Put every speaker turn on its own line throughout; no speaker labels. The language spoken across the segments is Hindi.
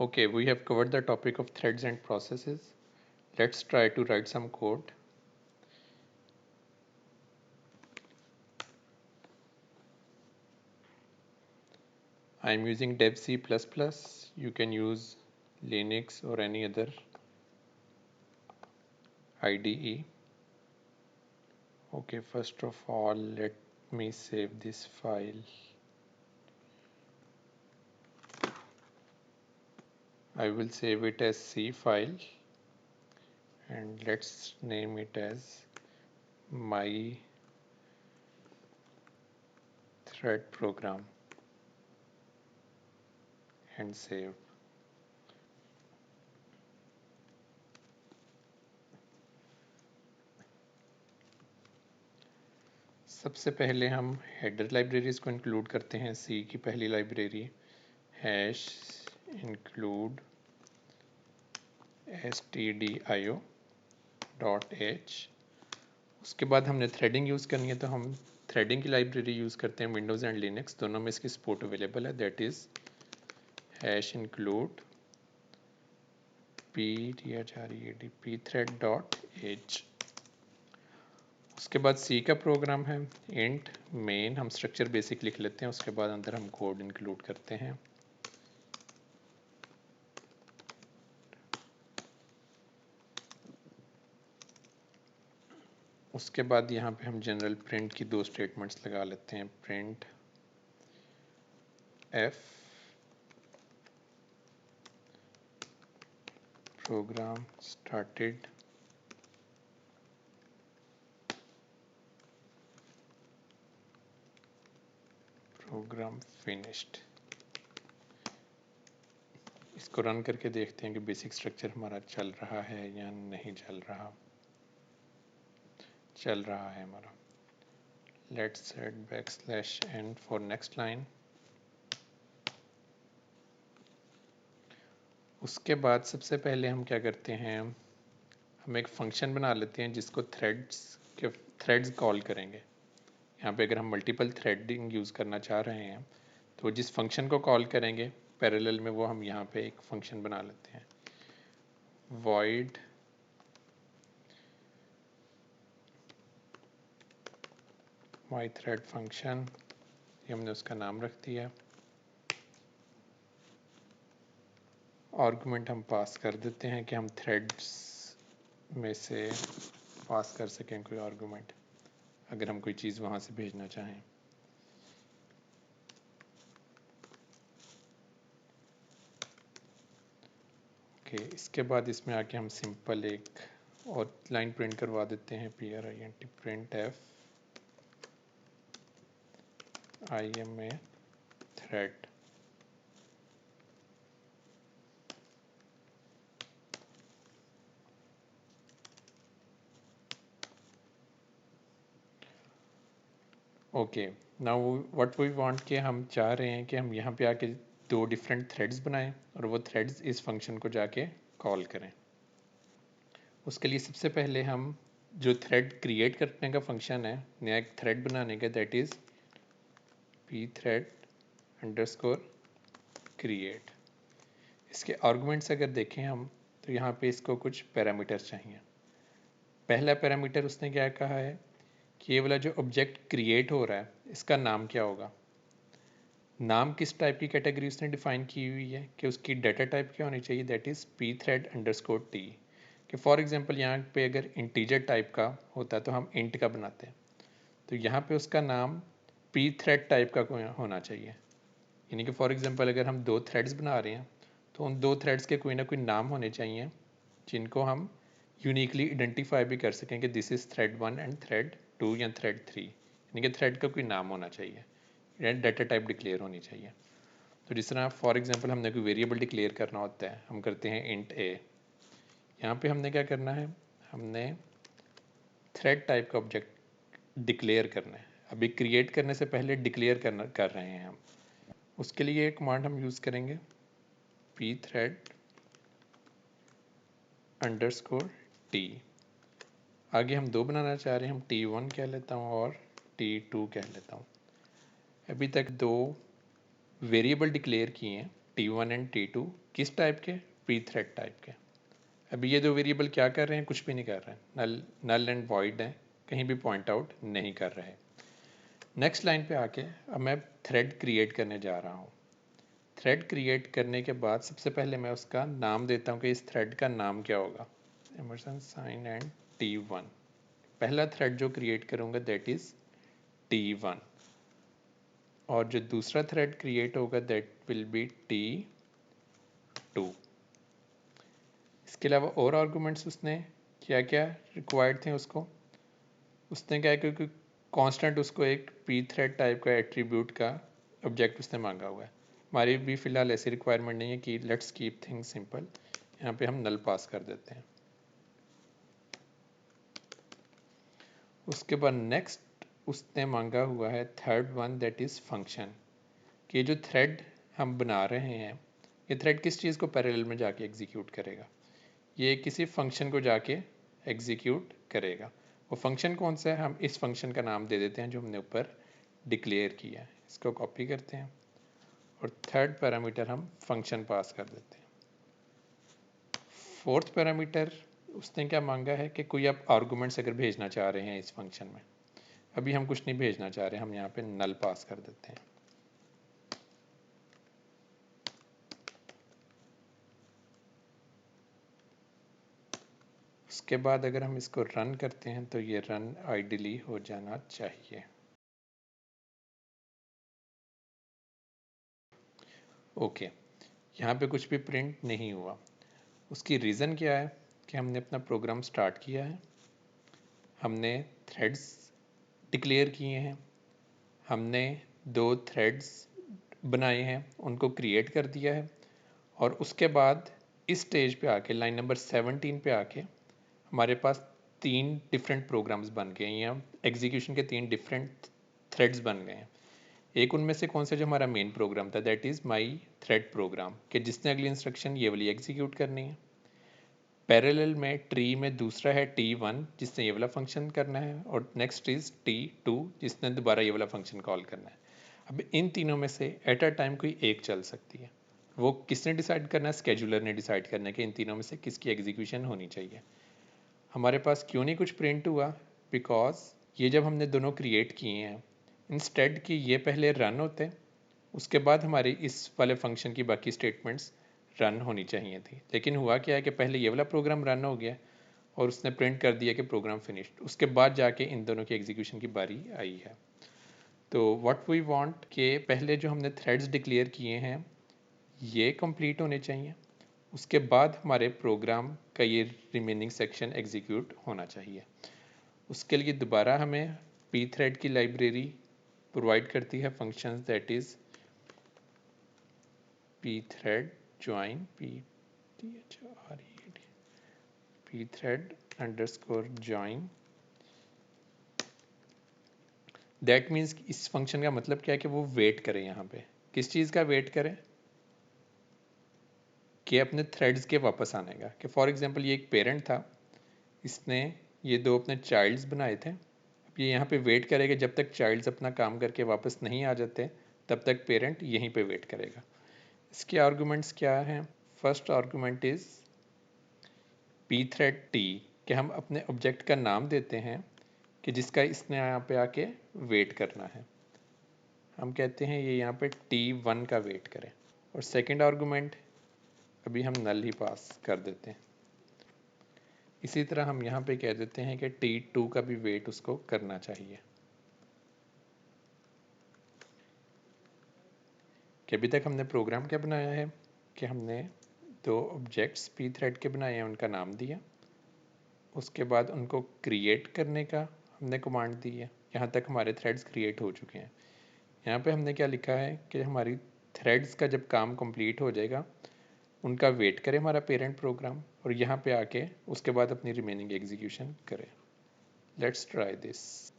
Okay, we have covered the topic of threads and processes. Let's try to write some code. I'm using dev C++. You can use Linux or any other IDE. Okay, first of all, let me save this file. I will save it as C file and let's name it as my thread program and save. सबसे पहले हम हेडर लाइब्रेरीज को इंक्लूड करते हैं। सी की पहली लाइब्रेरी हैश इंक्लूड stdio.h। उसके बाद हमने थ्रेडिंग यूज़ करनी है तो हम थ्रेडिंग की लाइब्रेरी यूज़ करते हैं। विंडोज़ एंड लिनक्स दोनों में इसकी सपोर्ट अवेलेबल है। That is hash include pthread.h। उसके बाद सी का प्रोग्राम है इंट मेन। हम स्ट्रक्चर बेसिक लिख लेते हैं, उसके बाद अंदर हम कोड इंक्लूड करते हैं। उसके बाद यहाँ पे हम जनरल प्रिंट की दो स्टेटमेंट्स लगा लेते हैं। Printf program started program finished. इसको रन करके देखते हैं कि बेसिक स्ट्रक्चर हमारा चल रहा है या नहीं चल रहा। चल रहा है हमारा। Let's set \n for next line. उसके बाद सबसे पहले हम क्या करते हैं, हम एक फंक्शन बना लेते हैं जिसको थ्रेड्स कॉल करेंगे। यहाँ पे अगर हम मल्टीपल थ्रेडिंग यूज़ करना चाह रहे हैं तो जिस फंक्शन को कॉल करेंगे पैरेलल में वो हम यहाँ पे एक फंक्शन बना लेते हैं। void myThread फंक्शन, ये हमने उसका नाम रख दिया। आर्गुमेंट हम पास कर देते हैं कि हम थ्रेड्स में से पास कर सकें कोई आर्गुमेंट अगर हम कोई चीज़ वहाँ से भेजना चाहें। ओके, इसके बाद इसमें आके हम सिंपल एक और लाइन प्रिंट करवा देते हैं। print printf I am a thread. Okay, now what we want कि हम चाह रहे हैं कि हम यहाँ पे आके दो डिफरेंट थ्रेड्स बनाएं और वो थ्रेड्स इस फंक्शन को जाके कॉल करें। उसके लिए सबसे पहले हम जो थ्रेड क्रिएट करने का फंक्शन है, नया एक थ्रेड बनाने का, दैट इज़ pthread_create। इसके आर्गुमेंट्स अगर देखें हम तो यहाँ पे इसको कुछ पैरामीटर चाहिए। पहला पैरामीटर उसने क्या कहा है कि ये वाला जो ऑब्जेक्ट क्रिएट हो रहा है इसका नाम क्या होगा। नाम किस टाइप की कैटेगरी उसने डिफाइन की हुई है कि उसकी डाटा टाइप क्या होनी चाहिए, दैट इज़ pthread_t। कि फॉर एग्जांपल यहाँ पे अगर इंटीजर टाइप का होता तो हम इंट का बनाते हैं, तो यहाँ पे उसका नाम pthread टाइप का होना चाहिए। यानी कि फॉर एग्जांपल अगर हम दो थ्रेड्स बना रहे हैं तो उन दो थ्रेड्स के कोई ना कोई नाम होने चाहिए जिनको हम यूनिकली आइडेंटिफाई भी कर सकें कि this is thread 1 and thread 2 या थ्रेड 3। यानी कि थ्रेड का कोई नाम होना चाहिए, डाटा टाइप डिक्लेयर होनी चाहिए। तो जिस तरह फॉर एग्जांपल हमने कोई वेरिएबल डिक्लेयर करना होता है, हम करते हैं इंट a। यहाँ पे हमने क्या करना है, हमने थ्रेड टाइप का ऑब्जेक्ट डिक्लेयर करना है। अभी क्रिएट करने से पहले डिक्लेयर कर रहे हैं हम। उसके लिए एक कमांड हम यूज़ करेंगे pthread_t। आगे हम दो बनाना चाह रहे हैं, हम t1 कह लेता हूँ और t2 कह लेता हूँ। अभी तक दो वेरिएबल डिक्लेयर किए हैं, T1 एंड T2 किस टाइप के, प्री थ्रेड टाइप के। अभी ये दो वेरिएबल क्या कर रहे हैं, कुछ भी नहीं कर रहे हैं, नल एंड वॉइड है, कहीं भी पॉइंट आउट नहीं कर रहे। नेक्स्ट लाइन पे आके अब मैं थ्रेड क्रिएट करने जा रहा हूँ। थ्रेड क्रिएट करने के बाद सबसे पहले मैं उसका नाम देता हूँ कि इस थ्रेड का नाम क्या होगा, एमरसन साइन एंड T1। पहला थ्रेड जो क्रिएट करूँगा दैट इज़ T1, और जो दूसरा थ्रेड क्रिएट होगा दैट विल बी T2। इसके अलावा और आर्गूमेंट्स उसने क्या क्या रिक्वायर्ड थे उसने क्या है, क्योंकि कांस्टेंट उसको एक पी थ्रेड टाइप का एट्रीब्यूट का ऑब्जेक्ट उसने मांगा हुआ है। हमारी भी फ़िलहाल ऐसी रिक्वायरमेंट नहीं है कि लेट्स कीप थिंग्स सिंपल, यहाँ पे हम नल पास कर देते हैं। उसके बाद नेक्स्ट उसने मांगा हुआ है third one that is function, कि जो थ्रेड हम बना रहे हैं ये थ्रेड किस चीज़ को पैरेलल में जाके एग्जीक्यूट करेगा, ये किसी फंक्शन को जाके एग्जीक्यूट करेगा। वो फंक्शन कौन सा है, हम इस फंक्शन का नाम दे देते हैं जो हमने ऊपर डिक्लेयर किया है। इसको कॉपी करते हैं और थर्ड पैरामीटर हम फंक्शन पास कर देते हैं। फोर्थ पैरामीटर उसने क्या मांगा है कि कोई आप आर्गूमेंट्स अगर भेजना चाह रहे हैं इस फंक्शन में, अभी हम कुछ नहीं भेजना चाह रहे, हम यहाँ पे नल पास कर देते हैं। उसके बाद अगर हम इसको रन करते हैं तो ये रन आइडियली हो जाना चाहिए। ओके, यहाँ पे कुछ भी प्रिंट नहीं हुआ। उसकी रीज़न क्या है कि हमने अपना प्रोग्राम स्टार्ट किया है, हमने थ्रेड्स डिक्लेयर किए हैं, हमने दो थ्रेड्स बनाए हैं, उनको क्रिएट कर दिया है, और उसके बाद इस स्टेज पे आके लाइन नंबर 17 पे आके हमारे पास तीन डिफरेंट प्रोग्राम्स बन गए हैं, या एग्जीक्यूशन के तीन डिफरेंट थ्रेड्स बन गए हैं। एक उनमें से कौन सा जो हमारा मेन प्रोग्राम था that is my thread program, कि जिसने अगली इंस्ट्रक्शन ये वाली एग्जीक्यूट करनी है। पैरेलल में ट्री में दूसरा है T1 जिसने ये वाला फंक्शन करना है, और नेक्स्ट इज T2 जिसने दोबारा ये वाला फंक्शन कॉल करना है। अब इन तीनों में से एट अ टाइम कोई एक चल सकती है, वो किसने डिसाइड करना है, स्केजुलर ने डिसाइड करना है कि इन तीनों में से किसकी एग्जीक्यूशन होनी चाहिए। हमारे पास क्यों नहीं कुछ प्रिंट हुआ, बिकॉज ये जब हमने दोनों क्रिएट किए हैं, इंस्टेड कि ये पहले रन होते उसके बाद हमारी इस वाले फंक्शन की बाकी स्टेटमेंट्स रन होनी चाहिए थी। लेकिन हुआ क्या है कि पहले ये वाला प्रोग्राम रन हो गया और उसने प्रिंट कर दिया कि प्रोग्राम फिनिश्ड, उसके बाद जाके इन दोनों की एग्जीक्यूशन की बारी आई है। तो व्हाट वी वांट के पहले जो हमने थ्रेड्स डिक्लेयर किए हैं ये कंप्लीट होने चाहिए, उसके बाद हमारे प्रोग्राम का ये रिमेनिंग सेक्शन एग्जीक्यूट होना चाहिए। उसके लिए दोबारा हमें पी थ्रेड की लाइब्रेरी प्रोवाइड करती है function that is pthread join pthread underscore join। That means इस फंक्शन का मतलब क्या है कि वो वेट करे, यहाँ पे किस चीज़ का वेट करे, कि अपने थ्रेड्स के वापस आने का। कि फॉर एग्जांपल ये एक पेरेंट था, इसने ये दो अपने चाइल्ड्स बनाए थे, अब ये यहाँ पे वेट करेगा जब तक चाइल्ड्स अपना काम करके वापस नहीं आ जाते, तब तक पेरेंट यहीं पे वेट करेगा। इसके आर्गूमेंट्स क्या हैं, first argument is pthread t, कि हम अपने ऑब्जेक्ट का नाम देते हैं कि जिसका इसने यहाँ पे आके वेट करना है। हम कहते हैं ये यहाँ पे T1 का वेट करें, और सेकंड आर्गूमेंट अभी हम नल ही पास कर देते हैं। इसी तरह हम यहाँ पे कह देते हैं कि T2 का भी वेट उसको करना चाहिए। कि अभी तक हमने प्रोग्राम क्या बनाया है कि हमने दो ऑब्जेक्ट्स पी थ्रेड के बनाए हैं, उनका नाम दिया, उसके बाद उनको क्रिएट करने का हमने कमांड दी है। यहाँ तक हमारे थ्रेड्स क्रिएट हो चुके हैं। यहाँ पे हमने क्या लिखा है कि हमारी थ्रेड्स का जब काम कंप्लीट हो जाएगा उनका वेट करे हमारा पेरेंट प्रोग्राम, और यहाँ पे आके उसके बाद अपनी रिमेनिंग एग्जीक्यूशन करे। Let's try this.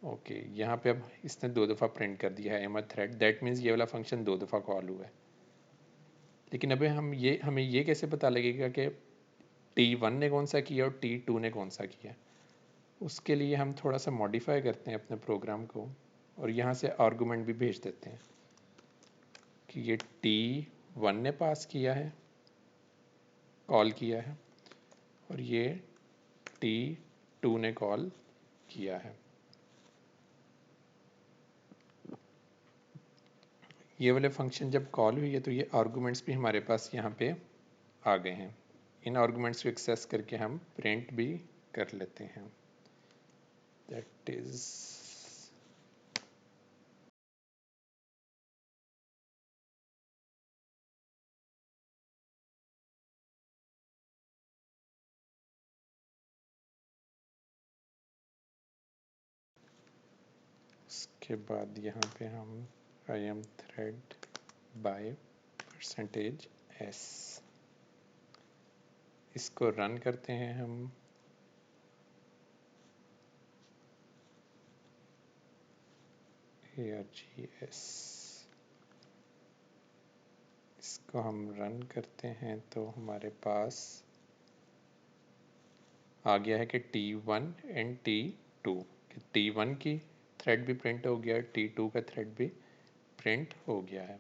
ओके, यहाँ पे अब इसने दो दफ़ा प्रिंट कर दिया है एम थ्रेड, दैट मीन्स ये वाला फंक्शन दो दफ़ा कॉल हुआ है। लेकिन अभी हमें ये कैसे पता लगेगा कि T1 ने कौन सा किया और T2 ने कौन सा किया। उसके लिए हम थोड़ा सा मॉडिफाई करते हैं अपने प्रोग्राम को, और यहाँ से आर्गूमेंट भी भेज देते हैं कि ये T1 ने पास किया है, कॉल किया है, और ये T2 ने कॉल किया है। ये वाले फंक्शन जब कॉल हुई है तो ये आर्गूमेंट्स भी हमारे पास यहाँ पे आ गए हैं। इन आर्गूमेंट्स को एक्सेस करके हम प्रिंट भी कर लेते हैं। दैट इज उसके बाद यहाँ पे हम I am thread by %s इसको रन करते हैं हम। args इसको हम रन करते हैं तो हमारे पास आ गया है कि T1 एंड T2, T1 की थ्रेड भी प्रिंट हो गया, T2 का थ्रेड भी प्रिंट हो गया है।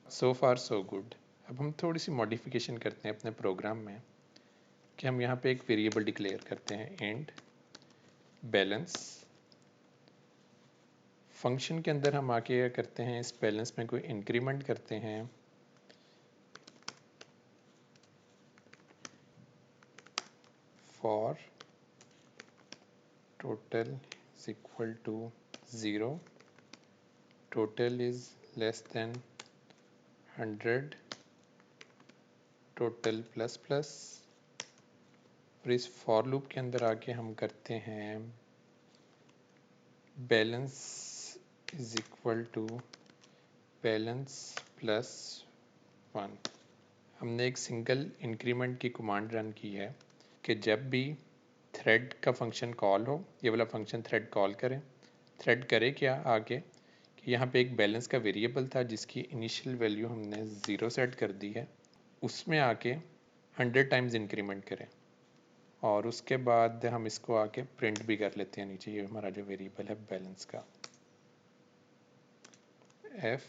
सो फार सो गुड। अब हम थोड़ी सी मॉडिफिकेशन करते हैं अपने प्रोग्राम में कि हम यहाँ पे एक वेरिएबल डिक्लेयर करते हैं इंट बैलेंस। फंक्शन के अंदर हम आके क्या करते हैं, इस बैलेंस में कोई इंक्रीमेंट करते हैं। For total is equal to 0, total is less than 100, total plus plus. और इस फॉर लूप के अंदर आके हम करते हैं balance is equal to balance plus 1। हमने एक सिंगल इंक्रीमेंट की कमांड रन की है कि जब भी थ्रेड का फंक्शन कॉल हो, ये वाला फंक्शन थ्रेड कॉल करें, थ्रेड करे क्या आगे कि यहाँ पे एक बैलेंस का वेरिएबल था जिसकी इनिशियल वैल्यू हमने 0 सेट कर दी है, उसमें आके 100 टाइम्स इंक्रीमेंट करें। और उसके बाद हम इसको आके प्रिंट भी कर लेते हैं नीचे, ये हमारा जो वेरिएबल है बैलेंस का, f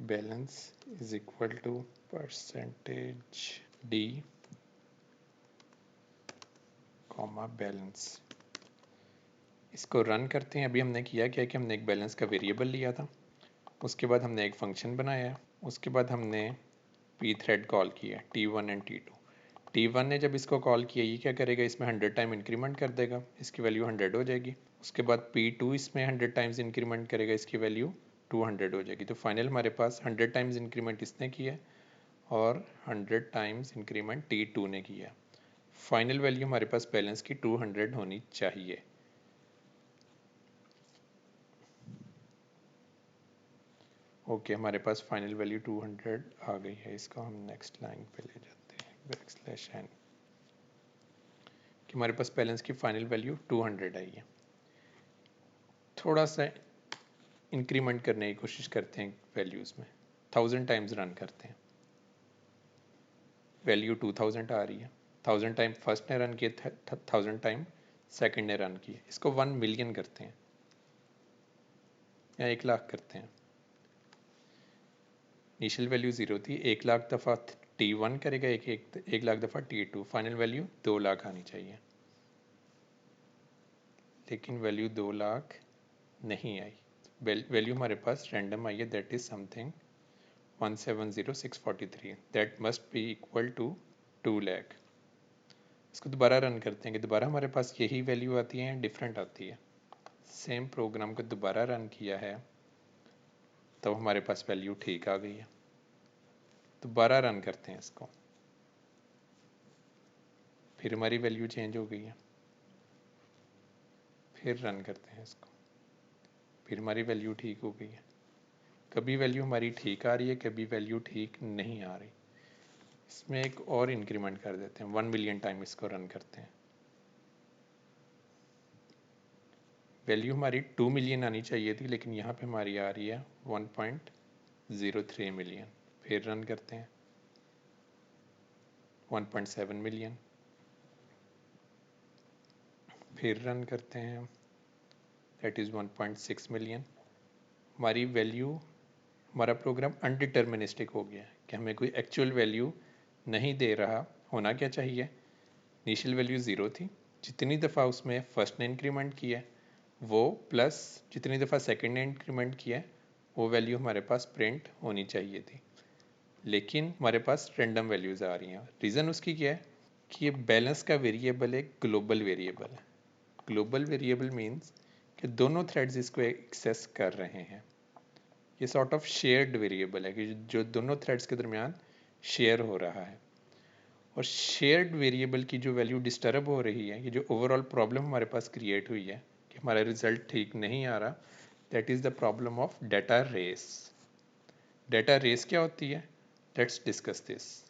balance is equal to %d comma balance. इसको रन करते हैं। अभी हमने किया क्या कि हमने एक बैलेंस का वेरिएबल लिया था, उसके बाद हमने एक फंक्शन बनाया, उसके बाद हमने पी थ्रेड कॉल किया T1 एंड T2। T1 ने जब इसको कॉल किया, ये क्या करेगा, इसमें 100 टाइम इंक्रीमेंट कर देगा, इसकी वैल्यू 100 हो जाएगी। उसके बाद P2 इसमें 100 टाइम्स इंक्रीमेंट करेगा, इसकी वैल्यू 200 हो जाएगी। तो फाइनल हमारे पास 100 टाइम्स इंक्रीमेंट इसने किया और 100 टाइम्स इंक्रीमेंट T2 ने किया। फाइनल वैल्यू हमारे पास बैलेंस की 200 होनी चाहिए। ओके, हमारे पास फाइनल वैल्यू 200 आ गई है। इसको हम नेक्स्ट लाइन पे ले जाते हैं, \n, कि हमारे पास बैलेंस की फाइनल वैल्यू 200 आई है। थोड़ा सा इंक्रीमेंट करने की कोशिश करते हैं वैल्यूज़ में, 1000 टाइम्स रन करते हैं, वैल्यू 2000 आ रही है। 1000 टाइम फर्स्ट ने रन किए, 1000 टाइम सेकंड ने रन किए। इसको 1 मिलियन करते हैं या 1 लाख करते हैं। इनिशियल वैल्यू 0 थी, 1 लाख दफ़ा T1 करेगा, एक लाख दफ़ा T2, फाइनल वैल्यू 2 लाख आनी चाहिए, लेकिन वैल्यू 2 लाख नहीं आई। वैल्यू हमारे पास रैंडम आई है, that is something 170,643, that must be equal to 2 lakh. इसको दोबारा रन करते हैं कि दोबारा हमारे पास यही वैल्यू आती है, डिफरेंट आती है। सेम प्रोग्राम को दोबारा रन किया है तो हमारे पास वैल्यू ठीक आ गई है। दोबारा रन करते हैं इसको, फिर हमारी वैल्यू चेंज हो गई है। फिर रन करते हैं इसको, फिर हमारी वैल्यू ठीक हो गई है। कभी वैल्यू हमारी ठीक आ रही है, कभी वैल्यू ठीक नहीं आ रही। इसमें एक और इंक्रीमेंट कर देते हैं, 1 मिलियन टाइम इसको रन करते हैं। वैल्यू हमारी 2 मिलियन आनी चाहिए थी, लेकिन यहाँ पे हमारी आ रही है 1.03 मिलियन। फिर रन करते हैं, 1.7 मिलियन। फिर रन करते हैं, दैट इज़ 1.6 मिलियन। हमारी वैल्यू, हमारा प्रोग्राम अनडिटर्मिनिस्टिक हो गया कि हमें कोई एक्चुअल वैल्यू नहीं दे रहा। होना क्या चाहिए, इनिशियल वैल्यू 0 थी, जितनी दफ़ा उसमें फर्स्ट ने इंक्रीमेंट किया वो प्लस जितनी दफ़ा सेकंड ने इंक्रीमेंट किया वो वैल्यू हमारे पास प्रिंट होनी चाहिए थी। लेकिन हमारे पास रैंडम वैल्यूज़ आ रही हैं। रीज़न उसकी क्या है कि ये बैलेंस का वेरिएबल एक ग्लोबल वेरिएबल है। ग्लोबल वेरिएबल मीन्स कि दोनों थ्रेड्स इसको एक्सेस कर रहे हैं। ये सॉर्ट ऑफ शेयर्ड वेरिएबल है कि जो दोनों थ्रेड्स के दरमियान शेयर हो रहा है। और शेयर्ड वेरिएबल की जो वैल्यू डिस्टर्ब हो रही है, ये जो ओवरऑल प्रॉब्लम हमारे पास क्रिएट हुई है कि हमारा रिजल्ट ठीक नहीं आ रहा, that is the problem of data race. Data race क्या होती है, लेट्स डिस्कस दिस।